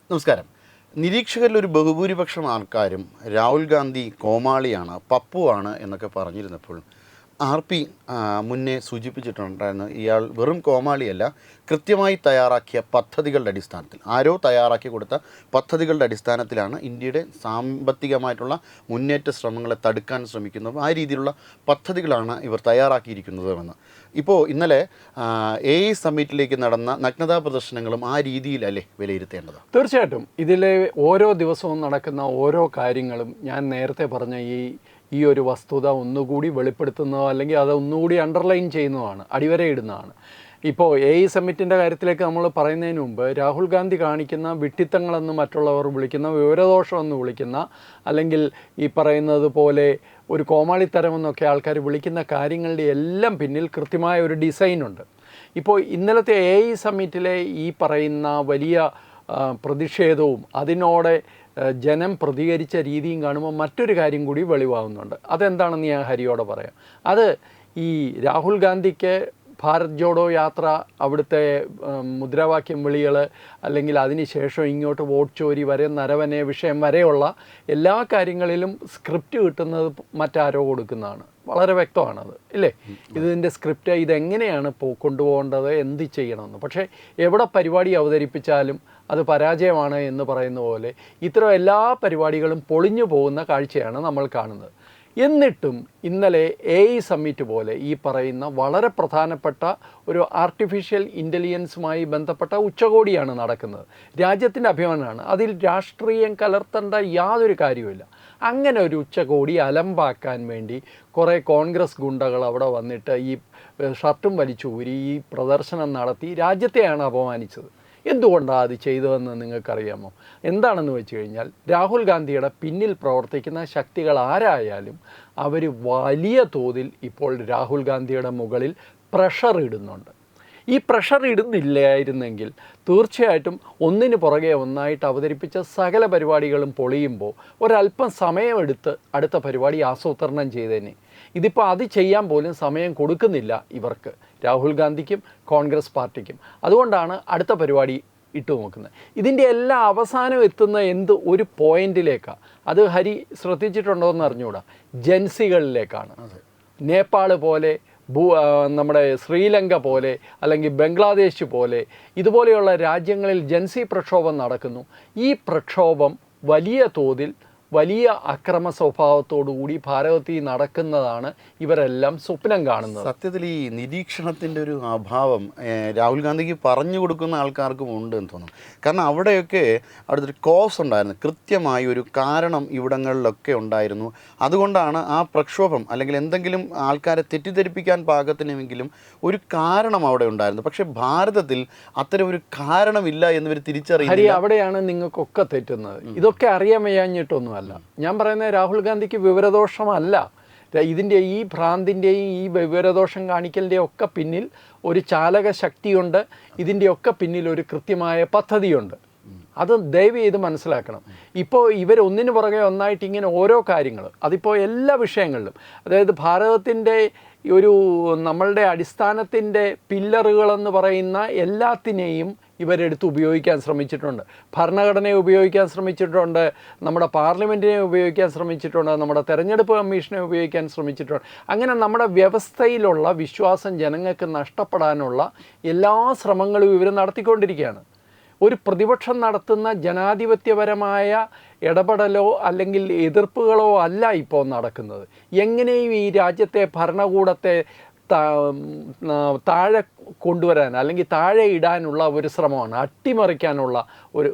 നമസ്കാരം. നിരീക്ഷകരിൽ ഒരു ബഹുഭൂരിപക്ഷം ആൾക്കാരും രാഹുൽ ഗാന്ധി കോമാളിയാണ്, പപ്പുവാണ് എന്നൊക്കെ പറഞ്ഞിരുന്നപ്പോൾ RP മുന്നേ സൂചിപ്പിച്ചിട്ടുണ്ടായിരുന്നു, ഇയാൾ വെറും കോമാളിയല്ല, കൃത്യമായി തയ്യാറാക്കിയ പദ്ധതികളുടെ അടിസ്ഥാനത്തിൽ, ആരോ തയ്യാറാക്കി കൊടുത്ത പദ്ധതികളുടെ അടിസ്ഥാനത്തിലാണ് ഇന്ത്യയുടെ സാമ്പത്തികമായിട്ടുള്ള മുന്നേറ്റ ശ്രമങ്ങളെ തടുക്കാൻ ശ്രമിക്കുന്നത്. ആ രീതിയിലുള്ള പദ്ധതികളാണ് ഇവർ തയ്യാറാക്കിയിരിക്കുന്നതെന്ന്. ഇപ്പോൾ ഇന്നലെ AI സമ്മിറ്റിലേക്ക് നടന്ന നഗ്നതാ പ്രദർശനങ്ങളും ആ രീതിയിലല്ലേ വിലയിരുത്തേണ്ടത്? തീർച്ചയായിട്ടും ഇതിലെ ഓരോ ദിവസവും നടക്കുന്ന ഓരോ കാര്യങ്ങളും ഞാൻ നേരത്തെ പറഞ്ഞ ഈ ഒരു വസ്തുത ഒന്നുകൂടി വെളിപ്പെടുത്തുന്നതോ അല്ലെങ്കിൽ അത് ഒന്നുകൂടി അണ്ടർലൈൻ ചെയ്യുന്നതാണ്, അടിവരയിടുന്നതാണ്. ഇപ്പോൾ AI സമ്മിറ്റിൻ്റെ കാര്യത്തിലേക്ക് നമ്മൾ പറയുന്നതിന് മുമ്പ് രാഹുൽ ഗാന്ധി കാണിക്കുന്ന വിഡ്ഢിത്തങ്ങളെന്ന് മറ്റുള്ളവർ വിളിക്കുന്ന, വിവരദോഷമെന്ന് വിളിക്കുന്ന, അല്ലെങ്കിൽ ഈ പറയുന്നത് പോലെ ഒരു കോമാളിത്തരമെന്നൊക്കെ ആൾക്കാർ വിളിക്കുന്ന കാര്യങ്ങളുടെ എല്ലാം പിന്നിൽ കൃത്യമായ ഒരു ഡിസൈനുണ്ട്. ഇപ്പോൾ ഇന്നലത്തെ AI സമ്മിറ്റിലെ ഈ പറയുന്ന വലിയ പ്രതിഷേധവും അതിനോടെ ജനം പ്രതികരിച്ച രീതിയും കാണുമ്പോൾ മറ്റൊരു കാര്യം കൂടി വെളിവാകുന്നുണ്ട്. അതെന്താണെന്ന് ഞാൻ ഹരിയോടെ പറയാം. അത് ഈ രാഹുൽ ഗാന്ധിക്ക് ഭാരത് ജോഡോ യാത്ര, അവിടുത്തെ മുദ്രാവാക്യം വിളികൾ, അല്ലെങ്കിൽ അതിനുശേഷം ഇങ്ങോട്ട് വോട്ട് ചോരി വരെ, നരവനെ വിഷയം വരെയുള്ള എല്ലാ കാര്യങ്ങളിലും സ്ക്രിപ്റ്റ് കിട്ടുന്നത് മറ്റാരോ കൊടുക്കുന്നതാണ്. വളരെ വ്യക്തമാണത്, ഇല്ലേ? ഇതിൻ്റെ സ്ക്രിപ്റ്റ് ഇതെങ്ങനെയാണ് കൊണ്ടുപോകേണ്ടത്, എന്ത് ചെയ്യണമെന്ന്. പക്ഷേ എവിടെ പരിപാടി അവതരിപ്പിച്ചാലും അത് പരാജയമാണ് എന്ന് പറയുന്ന പോലെ ഇത്തരം എല്ലാ പരിപാടികളും പൊളിഞ്ഞു പോകുന്ന കാഴ്ചയാണ് നമ്മൾ കാണുന്നത്. എന്നിട്ടും ഇന്നലെ AI സമ്മിറ്റ് പോലെ ഈ പറയുന്ന വളരെ പ്രധാനപ്പെട്ട ഒരു ആർട്ടിഫിഷ്യൽ ഇൻ്റലിജൻസുമായി ബന്ധപ്പെട്ട ഉച്ചകോടിയാണ് നടക്കുന്നത്. രാജ്യത്തിൻ്റെ അഭിമാനമാണ്, അതിൽ രാഷ്ട്രീയം കലർത്തേണ്ട യാതൊരു കാര്യവുമില്ല. അങ്ങനെ ഒരു ഉച്ചകോടി അലമ്പാക്കാൻ വേണ്ടി കുറേ കോൺഗ്രസ് ഗുണ്ടകൾ അവിടെ വന്നിട്ട് ഈ ഷർട്ടും വലിച്ചൂരി ഈ പ്രദർശനം നടത്തി രാജ്യത്തെയാണ് അപമാനിച്ചത്. എന്തുകൊണ്ടാണ് അത് ചെയ്തതെന്ന് നിങ്ങൾക്കറിയാമോ? എന്താണെന്ന് വെച്ച് കഴിഞ്ഞാൽ, രാഹുൽ ഗാന്ധിയുടെ പിന്നിൽ പ്രവർത്തിക്കുന്ന ശക്തികൾ ആരായാലും അവർ വലിയ തോതിൽ ഇപ്പോൾ രാഹുൽ ഗാന്ധിയുടെ മുകളിൽ പ്രഷർ ഇടുന്നുണ്ട്. ഈ പ്രഷർ ഇടുന്നില്ലായിരുന്നെങ്കിൽ തീർച്ചയായിട്ടും ഒന്നിന് പുറകെ ഒന്നായിട്ട് അവതരിപ്പിച്ച സകല പരിപാടികളും പൊളിയുമ്പോൾ ഒരല്പം സമയമെടുത്ത് അടുത്ത പരിപാടി ആസൂത്രണം ചെയ്തേനെ. ഇതിപ്പോൾ അത് ചെയ്യാൻ പോലും സമയം കൊടുക്കുന്നില്ല ഇവർക്ക്, രാഹുൽ ഗാന്ധിക്കും കോൺഗ്രസ് പാർട്ടിക്കും. അതുകൊണ്ടാണ് അടുത്ത പരിപാടി ഇട്ടു നോക്കുന്നത്. ഇതിൻ്റെ എല്ലാ അവസാനം എത്തുന്ന ഒരു പോയിന്റിലേക്കാണ്. അത് ഹരി ശ്രദ്ധിച്ചിട്ടുണ്ടോ എന്ന് അറിഞ്ഞുകൂടാ, ജൻസികളിലേക്കാണ്. നേപ്പാൾ പോലെ, നമ്മുടെ ശ്രീലങ്ക പോലെ, അല്ലെങ്കിൽ ബംഗ്ലാദേശ് പോലെ ഇതുപോലെയുള്ള രാജ്യങ്ങളിൽ ജൻസി പ്രക്ഷോഭം നടക്കുന്നു. ഈ പ്രക്ഷോഭം വലിയ തോതിൽ വലിയ അക്രമ സ്വഭാവത്തോടുകൂടി ഭാരതത്തിൽ നടക്കുന്നതാണ് ഇവരെല്ലാം സ്വപ്നം കാണുന്നത്. സത്യത്തിൽ ഈ നിരീക്ഷണത്തിൻ്റെ ഒരു അഭാവം രാഹുൽ ഗാന്ധിക്ക് പറഞ്ഞു കൊടുക്കുന്ന ആൾക്കാർക്കും ഉണ്ട് എന്ന് തോന്നുന്നു. കാരണം അവിടെയൊക്കെ അവിടുത്തെ കോസ് ഉണ്ടായിരുന്നു, കൃത്യമായി ഒരു കാരണം ഇവിടങ്ങളിലൊക്കെ ഉണ്ടായിരുന്നു. അതുകൊണ്ടാണ് ആ പ്രക്ഷോഭം, അല്ലെങ്കിൽ എന്തെങ്കിലും ആൾക്കാരെ തെറ്റിദ്ധരിപ്പിക്കാൻ പാകത്തിനുമെങ്കിലും ഒരു കാരണം അവിടെ ഉണ്ടായിരുന്നു. പക്ഷേ ഭാരതത്തിൽ അത്തരം ഒരു കാരണമില്ല എന്നിവർ തിരിച്ചറിയുന്നു. അവിടെയാണ് നിങ്ങൾക്കൊക്കെ തെറ്റുന്നത്. ഇതൊക്കെ അറിയാൻ വയ്യാഞ്ഞിട്ടൊന്നുമല്ല. ഞാൻ പറയുന്നത് രാഹുൽ ഗാന്ധിക്ക് വിവരദോഷമല്ല. ഇതിൻ്റെ ഈ ഭ്രാന്തിൻ്റെയും ഈ വിവരദോഷം കാണിക്കലിൻ്റെയും ഒക്കെ പിന്നിൽ ഒരു ചാലക ശക്തിയുണ്ട്. ഇതിൻ്റെയൊക്കെ പിന്നിൽ ഒരു കൃത്യമായ പദ്ധതിയുണ്ട്. അത് ദയവ് ചെയ്ത് മനസ്സിലാക്കണം. ഇപ്പോൾ ഇവരൊന്നിനു പുറകെ ഒന്നായിട്ട് ഇങ്ങനെ ഓരോ കാര്യങ്ങൾ, അതിപ്പോൾ എല്ലാ വിഷയങ്ങളിലും, അതായത് ഭാരതത്തിൻ്റെ നമ്മളുടെ അടിസ്ഥാനത്തിൻ്റെ പില്ലറുകളെന്ന് പറയുന്ന എല്ലാത്തിനെയും ഇവരെടുത്ത് ഉപയോഗിക്കാൻ ശ്രമിച്ചിട്ടുണ്ട്. ഭരണഘടനയെ ഉപയോഗിക്കാൻ ശ്രമിച്ചിട്ടുണ്ട്, നമ്മുടെ പാർലമെൻറ്റിനെ ഉപയോഗിക്കാൻ ശ്രമിച്ചിട്ടുണ്ട്, നമ്മുടെ തെരഞ്ഞെടുപ്പ് കമ്മീഷനെ ഉപയോഗിക്കാൻ ശ്രമിച്ചിട്ടുണ്ട്. അങ്ങനെ നമ്മുടെ വ്യവസ്ഥയിലുള്ള വിശ്വാസം ജനങ്ങൾക്ക് നഷ്ടപ്പെടാനുള്ള എല്ലാ ശ്രമങ്ങളും ഇവർ നടത്തിക്കൊണ്ടിരിക്കുകയാണ്. ഒരു പ്രതിപക്ഷം നടത്തുന്ന ജനാധിപത്യപരമായ ഇടപെടലോ അല്ലെങ്കിൽ എതിർപ്പുകളോ അല്ല ഇപ്പോൾ നടക്കുന്നത്. എങ്ങനെയും ഈ രാജ്യത്തെ ഭരണകൂടത്തെ താഴെ കൊണ്ടുവരാൻ, അല്ലെങ്കിൽ താഴെ ഇടാനുള്ള ഒരു ശ്രമമാണ്, അട്ടിമറിക്കാനുള്ള ഒരു,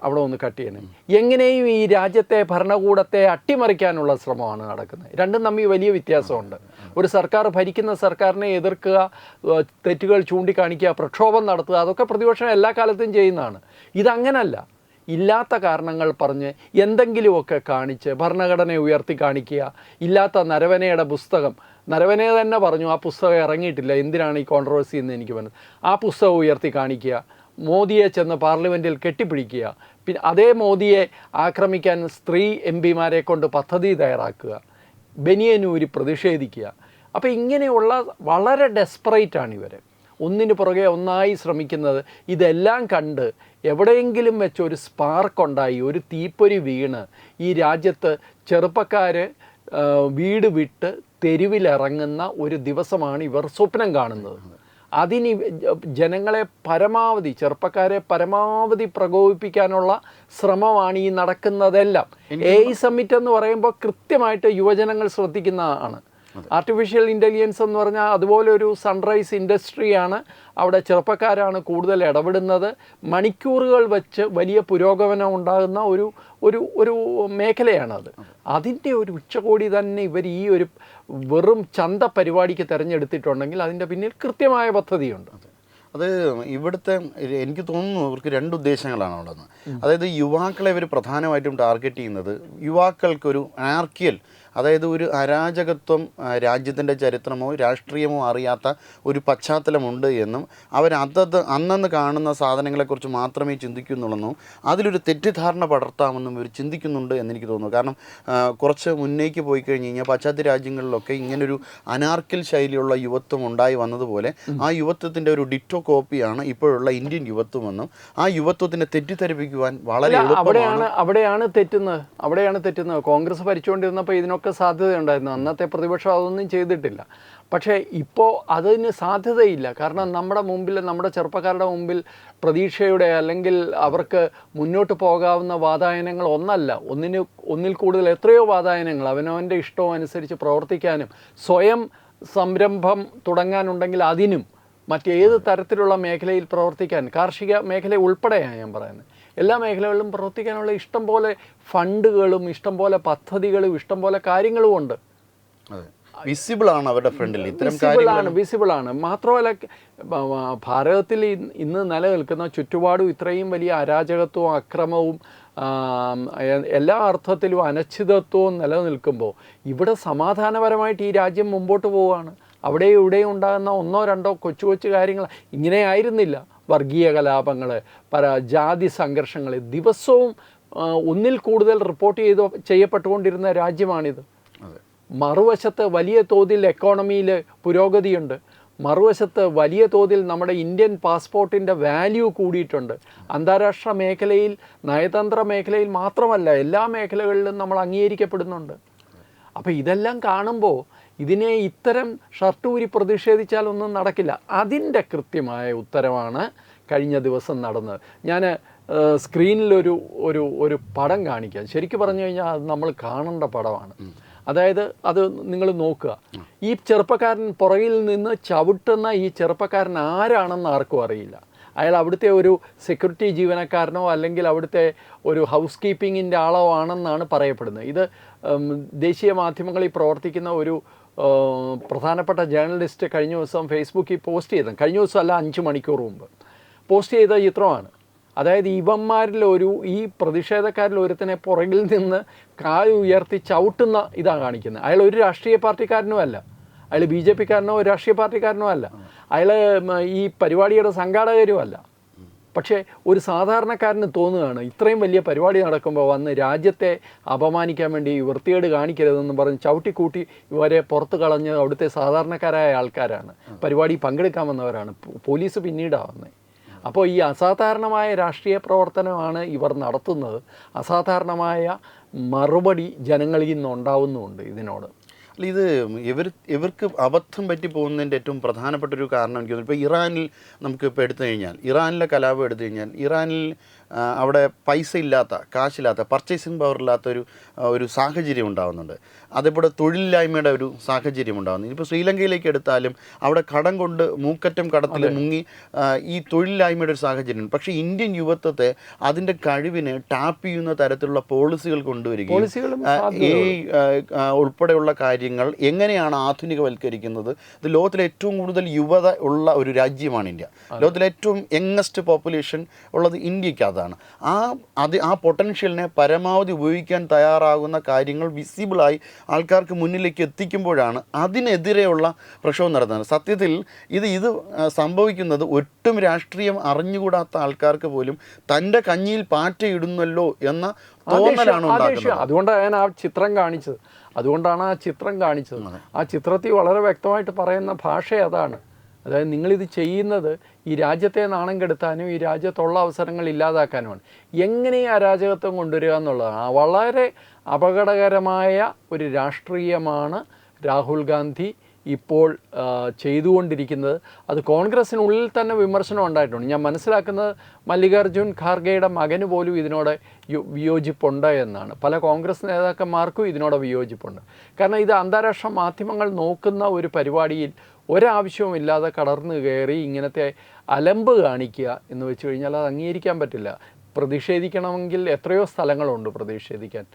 അവിടെ ഒന്ന് കട്ട് ചെയ്യണം, എങ്ങനെയും ഈ രാജ്യത്തെ ഭരണകൂടത്തെ അട്ടിമറിക്കാനുള്ള ശ്രമമാണ് നടക്കുന്നത്. രണ്ടും തമ്മിൽ വലിയ വ്യത്യാസമുണ്ട്. ഒരു സർക്കാർ, ഭരിക്കുന്ന സർക്കാരിനെ എതിർക്കുക, തെറ്റുകൾ ചൂണ്ടിക്കാണിക്കുക, പ്രക്ഷോഭം നടത്തുക, അതൊക്കെ പ്രതിപക്ഷം എല്ലാ കാലത്തും ചെയ്യുന്നതാണ്. ഇതങ്ങനല്ല. ഇല്ലാത്ത കാരണങ്ങൾ പറഞ്ഞ് എന്തെങ്കിലുമൊക്കെ കാണിച്ച് ഭരണഘടനയെ ഉയർത്തി കാണിക്കുക. ഇല്ലാത്ത നരവനയുടെ പുസ്തകം, നരവനെ തന്നെ പറഞ്ഞു ആ പുസ്തകം ഇറങ്ങിയിട്ടില്ല, എന്തിനാണ് ഈ കോൺട്രവേഴ്സി എന്ന് എനിക്ക് പറഞ്ഞത്. ആ പുസ്തകം ഉയർത്തി കാണിക്കുക, മോദിയെ ചെന്ന് പാർലമെൻറ്റിൽ കെട്ടിപ്പിടിക്കുക, പിന്നെ അതേ മോദിയെ ആക്രമിക്കാൻ സ്ത്രീ MP-മാരെ കൊണ്ട് പദ്ധതി തയ്യാറാക്കുക, ബനിയനൂരി പ്രതിഷേധിക്കുക. അപ്പോൾ ഇങ്ങനെയുള്ള വളരെ ഡെസ്പറേറ്റാണ് ഇവർ. ഒന്നിനു പുറകെ ഒന്നായി ശ്രമിക്കുന്നത്. ഇതെല്ലാം കണ്ട് എവിടെയെങ്കിലും വെച്ച് ഒരു സ്പാർക്ക് ഉണ്ടായി, ഒരു തീപ്പൊരി വീണ് ഈ രാജ്യത്ത് ചെറുപ്പക്കാർ വീട് വിട്ട് തെരുവിലിറങ്ങുന്ന ഒരു ദിവസമാണ് ഇവർ സ്വപ്നം കാണുന്നത്. അതിന് ജനങ്ങളെ പരമാവധി, ചെറുപ്പക്കാരെ പരമാവധി പ്രകോപിപ്പിക്കാനുള്ള ശ്രമമാണ് ഈ നടക്കുന്നതെല്ലാം. AI സമ്മിറ്റ് എന്ന് പറയുമ്പോൾ കൃത്യമായിട്ട് യുവജനങ്ങൾ ശ്രദ്ധിക്കുന്നതാണ്. ആർട്ടിഫിഷ്യൽ ഇൻ്റലിജൻസ് എന്ന് പറഞ്ഞാൽ അതുപോലെ ഒരു സൺറൈസ് ഇൻഡസ്ട്രിയാണ്. അവിടെ ചെറുപ്പക്കാരാണ് കൂടുതൽ ഇടപെടുന്നത്. മണിക്കൂറുകൾ വെച്ച് വലിയ പുരോഗമനം ഉണ്ടാകുന്ന ഒരു മേഖലയാണത്. അതിൻ്റെ ഒരു ഉച്ചകോടി തന്നെ ഇവർ ഈ ഒരു വെറും ചന്ത പരിപാടിക്ക് തിരഞ്ഞെടുത്തിട്ടുണ്ടെങ്കിൽ അതിൻ്റെ പിന്നിൽ കൃത്യമായ പദ്ധതിയുണ്ട്. അത് ഇവിടുത്തെ എനിക്ക് തോന്നുന്നു ഇവർക്ക് രണ്ട് ഉദ്ദേശങ്ങളാണ് അവിടെ നിന്ന്. അതായത് യുവാക്കളെ ഇവർ പ്രധാനമായിട്ടും ടാർഗറ്റ് ചെയ്യുന്നത് യുവാക്കൾക്കൊരു ആർക്കിയൽ, അതായത് ഒരു അരാജകത്വം രാജ്യത്തിൻ്റെ ചരിത്രമോ രാഷ്ട്രീയമോ അറിയാത്ത ഒരു പശ്ചാത്തലമുണ്ട് എന്നും അന്നന്ന് കാണുന്ന സാധനങ്ങളെക്കുറിച്ച് മാത്രമേ ചിന്തിക്കുന്നുള്ളെന്നും അതിലൊരു തെറ്റിദ്ധാരണ പടർത്താമെന്നും ഇവർ ചിന്തിക്കുന്നുണ്ട് എന്നെനിക്ക് തോന്നുന്നു. കാരണം കുറച്ച് മുന്നേക്ക് പോയി കഴിഞ്ഞ് കഴിഞ്ഞാൽ പാശ്ചാത്യ രാജ്യങ്ങളിലൊക്കെ ഇങ്ങനൊരു അനാർക്കിൽ ശൈലിയുള്ള യുവത്വം ഉണ്ടായി വന്നതുപോലെ ആ യുവത്വത്തിൻ്റെ ഒരു ഡിറ്റോ കോപ്പിയാണ് ഇപ്പോഴുള്ള ഇന്ത്യൻ യുവത്വമെന്നും ആ യുവത്വത്തിനെ തെറ്റിദ്ധരിപ്പിക്കുവാൻ വളരെ അവിടെയാണ് തെറ്റുന്നത്. കോൺഗ്രസ് ഭരിച്ചുകൊണ്ടിരുന്നപ്പോൾ ഇതിനൊക്കെ സാധ്യതയുണ്ടായിരുന്നു. അന്നത്തെ പ്രതിപക്ഷം അതൊന്നും ചെയ്തിട്ടില്ല. പക്ഷേ ഇപ്പോൾ അതിന് സാധ്യതയില്ല. കാരണം നമ്മുടെ ചെറുപ്പക്കാരുടെ മുമ്പിൽ പ്രതീക്ഷയുടെ അല്ലെങ്കിൽ അവർക്ക് മുന്നോട്ട് പോകാവുന്ന വാതായനങ്ങൾ ഒന്നിൽ കൂടുതൽ എത്രയോ വാതായനങ്ങൾ. അവനവൻ്റെ ഇഷ്ടവും അനുസരിച്ച് പ്രവർത്തിക്കാനും സ്വയം സംരംഭം തുടങ്ങാനുണ്ടെങ്കിൽ അതിനും മറ്റേത് തരത്തിലുള്ള മേഖലയിൽ പ്രവർത്തിക്കാൻ, കാർഷിക മേഖല ഉൾപ്പെടെയാണ് ഞാൻ പറയുന്നത്, എല്ലാ മേഖലകളിലും പ്രവർത്തിക്കാനുള്ള ഇഷ്ടം പോലെ ഫണ്ടുകളും ഇഷ്ടം പോലെ പദ്ധതികളും ഇഷ്ടം പോലെ കാര്യങ്ങളും ഉണ്ട്. വിസിബിളാണ് അവരുടെ ഫ്രണ്ടിൽ, വിസിബിളാണ്. മാത്രമല്ല ഭാരതത്തിൽ ഇന്ന് നിലനിൽക്കുന്ന ചുറ്റുപാടും ഇത്രയും വലിയ അരാജകത്വവും അക്രമവും എല്ലാ അർത്ഥത്തിലും അനിശ്ചിതത്വവും നിലനിൽക്കുമ്പോൾ ഇവിടെ സമാധാനപരമായിട്ട് ഈ രാജ്യം മുമ്പോട്ട് പോവുകയാണ്. അവിടെയും ഇവിടെയും ഉണ്ടാകുന്ന ഒന്നോ രണ്ടോ കൊച്ചു കാര്യങ്ങൾ ഇങ്ങനെയായിരുന്നില്ല. വർഗീയ കലാപങ്ങൾ, ജാതി സംഘർഷങ്ങൾ ദിവസവും ഒന്നിൽ കൂടുതൽ റിപ്പോർട്ട് ചെയ്യപ്പെട്ടുകൊണ്ടിരുന്ന രാജ്യമാണിത്. മറുവശത്ത് വലിയ തോതിൽ എക്കോണമിയിൽ പുരോഗതിയുണ്ട്. മറുവശത്ത് വലിയ തോതിൽ നമ്മുടെ ഇന്ത്യൻ പാസ്പോർട്ടിൻ്റെ വാല്യൂ കൂടിയിട്ടുണ്ട്. അന്താരാഷ്ട്ര മേഖലയിൽ, നയതന്ത്ര മേഖലയിൽ മാത്രമല്ല എല്ലാ മേഖലകളിലും നമ്മൾ അംഗീകരിക്കപ്പെടുന്നുണ്ട്. അപ്പോൾ ഇതെല്ലാം കാണുമ്പോൾ ഇതിനെ ഇത്തരം ഷർട്ടൂരി പ്രതിഷേധിച്ചാലൊന്നും നടക്കില്ല. അതിൻ്റെ കൃത്യമായ ഉത്തരവാണ് കഴിഞ്ഞ ദിവസം നടന്നത്. ഞാൻ സ്ക്രീനിലൊരു ഒരു പടം കാണിക്കാം. ശരിക്കും പറഞ്ഞു കഴിഞ്ഞാൽ അത് നമ്മൾ കാണേണ്ട പടമാണ്. അതായത് അത് നിങ്ങൾ നോക്കുക. ഈ ചെറുപ്പക്കാരൻ പുറകിൽ നിന്ന് ചവിട്ടുന്ന ഈ ചെറുപ്പക്കാരൻ ആരാണെന്ന് ആർക്കും അറിയില്ല. അയാൾ അവിടുത്തെ ഒരു സെക്യൂരിറ്റി ജീവനക്കാരനോ അല്ലെങ്കിൽ അവിടുത്തെ ഒരു ഹൗസ് കീപ്പിങ്ങിൻ്റെ ആളോ ആണെന്നാണ് പറയപ്പെടുന്നത്. ഇത് ദേശീയ മാധ്യമങ്ങളിൽ പ്രവർത്തിക്കുന്ന ഒരു പ്രധാനപ്പെട്ട ജേർണലിസ്റ്റ് കഴിഞ്ഞ ദിവസം ഫേസ്ബുക്കിൽ പോസ്റ്റ് ചെയ്തത്, കഴിഞ്ഞ ദിവസമല്ല 5 മണിക്കൂർ മുമ്പ് പോസ്റ്റ് ചെയ്ത ചിത്രമാണ്. അതായത് ഈ പ്രതിഷേധക്കാരിൽ ഒരുത്തനെ പുറകിൽ നിന്ന് കാൽ ഉയർത്തി ചവിട്ടുന്ന ഇതാണ് കാണിക്കുന്നത്. അയാൾ ഒരു രാഷ്ട്രീയ പാർട്ടിക്കാരനുമല്ല, അയാൾ BJPക്കാരനോ രാഷ്ട്രീയ പാർട്ടിക്കാരനോ അല്ല, അയാൾ ഈ പരിപാടിയുടെ സംഘാടകരുമല്ല. പക്ഷേ ഒരു സാധാരണക്കാരന് തോന്നുകയാണ് ഇത്രയും വലിയ പരിപാടി നടക്കുമ്പോൾ വന്ന് രാജ്യത്തെ അപമാനിക്കാൻ വേണ്ടി വൃത്തികേട് കാണിക്കരുതെന്ന് പറഞ്ഞ് ചവിട്ടിക്കൂട്ടി ഇവരെ പുറത്ത് കളഞ്ഞ് അവിടുത്തെ സാധാരണക്കാരായ ആൾക്കാരാണ്, പരിപാടി പങ്കെടുക്കാൻ വന്നവരാണ്. പോലീസ് പിന്നീടാണ് വന്നത്. അപ്പോൾ ഈ അസാധാരണമായ രാഷ്ട്രീയ പ്രവർത്തനമാണ് ഇവർ നടത്തുന്നത്. അസാധാരണമായ മറുപടി ജനങ്ങളിൽ നിന്ന് ഉണ്ടാവുന്നുമുണ്ട് ഇതിനോട്. അല്ല, ഇത് ഇവർക്ക് അബദ്ധം പറ്റി പോകുന്നതിൻ്റെ ഏറ്റവും പ്രധാനപ്പെട്ട ഒരു കാരണം എനിക്ക് തോന്നുന്നു. ഇപ്പോൾ ഇറാനിൽ നമുക്കിപ്പോൾ എടുത്തു കഴിഞ്ഞാൽ, ഇറാനിലെ കലാപം എടുത്തു കഴിഞ്ഞാൽ, ഇറാനിൽ അവിടെ പൈസ ഇല്ലാത്ത, കാശില്ലാത്ത, പർച്ചേസിങ് പവർ ഇല്ലാത്തൊരു സാഹചര്യം ഉണ്ടാകുന്നുണ്ട്. അതേപോലെ തൊഴിലില്ലായ്മയുടെ ഒരു സാഹചര്യം ഉണ്ടാകുന്നു. ഇപ്പോൾ ശ്രീലങ്കയിലേക്ക് എടുത്താലും അവിടെ കടം കൊണ്ട് മൂക്കറ്റം കടത്തിൽ മുങ്ങി ഈ തൊഴിലില്ലായ്മയുടെ ഒരു സാഹചര്യം. പക്ഷേ ഇന്ത്യൻ യുവത്വത്തെ അതിൻ്റെ കഴിവിന് ടാപ്പ് ചെയ്യുന്ന തരത്തിലുള്ള പോളിസികൾ കൊണ്ടുവരികയും ഈ ഉൾപ്പെടെയുള്ള കാര്യങ്ങൾ എങ്ങനെയാണ് ആധുനികവൽക്കരിക്കുന്നത്. ഇത് ലോകത്തിലെ ഏറ്റവും കൂടുതൽ യുവത ഉള്ള ഒരു രാജ്യമാണ് ഇന്ത്യ. ലോകത്തിലെ ഏറ്റവും യങ്ങസ്റ്റ് പോപ്പുലേഷൻ ഉള്ളത് ഇന്ത്യക്കകത്താണ്. ആ പൊട്ടൻഷ്യലിനെ പരമാവധി ഉപയോഗിക്കാൻ തയ്യാറാകുന്ന കാര്യങ്ങൾ വിസിബിളായി ആൾക്കാർക്ക് മുന്നിലേക്ക് എത്തിക്കുമ്പോഴാണ് അതിനെതിരെയുള്ള പ്രക്ഷോഭം നടത്തുന്നത്. സത്യത്തിൽ ഇത് സംഭവിക്കുന്നത് ഒട്ടും രാഷ്ട്രീയം അറിഞ്ഞുകൂടാത്ത ആൾക്കാർക്ക് പോലും തൻ്റെ കഞ്ഞിയിൽ പാറ്റയിടുന്നല്ലോ എന്ന തോന്നലാണ് ഉണ്ടാക്കുന്നത്. അതുകൊണ്ടാണ് ആ ചിത്രം കാണിച്ചത്. ആ ചിത്രത്തിൽ വളരെ വ്യക്തമായിട്ട് പറയുന്ന ഭാഷ അതാണ്. അതായത് നിങ്ങളിത് ചെയ്യുന്നത് ഈ രാജ്യത്തെ നാണം കെടുത്താനും ഈ രാജ്യത്തുള്ള അവസരങ്ങൾ ഇല്ലാതാക്കാനുമാണ്. എങ്ങനെ ഈ അരാജകത്വം കൊണ്ടുവരിക എന്നുള്ളതാണ്. വളരെ അപകടകരമായ ഒരു രാഷ്ട്രീയമാണ് രാഹുൽ ഗാന്ധി ഇപ്പോൾ ചെയ്തുകൊണ്ടിരിക്കുന്നത്. അത് കോൺഗ്രസ്സിനുള്ളിൽ തന്നെ വിമർശനം ഉണ്ടായിട്ടുണ്ട്. ഞാൻ മനസ്സിലാക്കുന്നത് മല്ലികാർജുൻ ഖാർഗെയുടെ മകന് പോലും ഇതിനോട് വിയോജിപ്പുണ്ട് എന്നാണ്. പല കോൺഗ്രസ് നേതാക്കന്മാർക്കും ഇതിനോട് വിയോജിപ്പുണ്ട്. കാരണം ഇത് അന്താരാഷ്ട്ര മാധ്യമങ്ങൾ നോക്കുന്ന ഒരു പരിപാടിയിൽ ഒരാവശ്യവുമില്ലാതെ കടർന്നു കയറി ഇങ്ങനത്തെ അലമ്പ് കാണിക്കുക എന്ന് വെച്ച് കഴിഞ്ഞാൽ അത് അംഗീകരിക്കാൻ പറ്റില്ല. പ്രതിഷേധിക്കണമെങ്കിൽ എത്രയോ സ്ഥലങ്ങളുണ്ട് പ്രതിഷേധിക്കാൻ.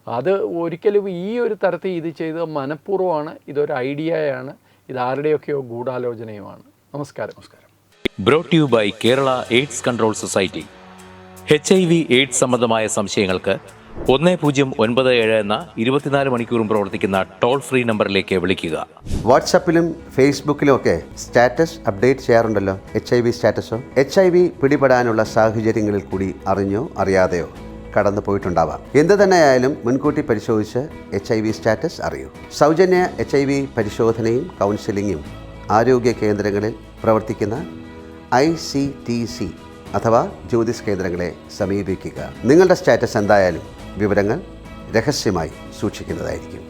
അത് ഒരിക്കലും ഈ ഒരു തരത്തിൽ ഇത് ചെയ്തത് മനഃപൂർവ്വമാണ്. ഇതൊരു ഐഡിയയാണ്. ഇത് ആരുടെയൊക്കെയോ ഗൂഢാലോചനയുമാണ്. നമസ്കാരം. Brought you by Kerala AIDS control society. HIV AIDS സംബന്ധമായ സംശയങ്ങൾക്ക് 1097 എന്ന 24 മണിക്കൂറും പ്രവർത്തിക്കുന്ന ടോൾ ഫ്രീ നമ്പറിലേക്ക് വിളിക്കുക. വാട്സാപ്പിലും ഫേസ്ബുക്കിലും ഒക്കെ സ്റ്റാറ്റസ് അപ്ഡേറ്റ് ചെയ്യാറുണ്ടല്ലോ. HIV സ്റ്റാറ്റസോ HIV പിടിപെടാനുള്ള സാഹചര്യങ്ങളിൽ കൂടി അറിഞ്ഞോ അറിയാതെയോ കടന്നു പോയിട്ടുണ്ടാവാം. എന്ത് തന്നെയായാലും മുൻകൂട്ടി പരിശോധിച്ച് HIV സ്റ്റാറ്റസ് അറിയൂ. സൗജന്യ HIV പരിശോധനയും കൗൺസിലിങ്ങും ആരോഗ്യ കേന്ദ്രങ്ങളിൽ പ്രവർത്തിക്കുന്ന ICTC അഥവാ ജ്യോതിസ് കേന്ദ്രങ്ങളെ സമീപിക്കുക. നിങ്ങളുടെ സ്റ്റാറ്റസ് എന്തായാലും വിവരങ്ങൾ രഹസ്യമായി സൂക്ഷിക്കുന്നതായിരിക്കും.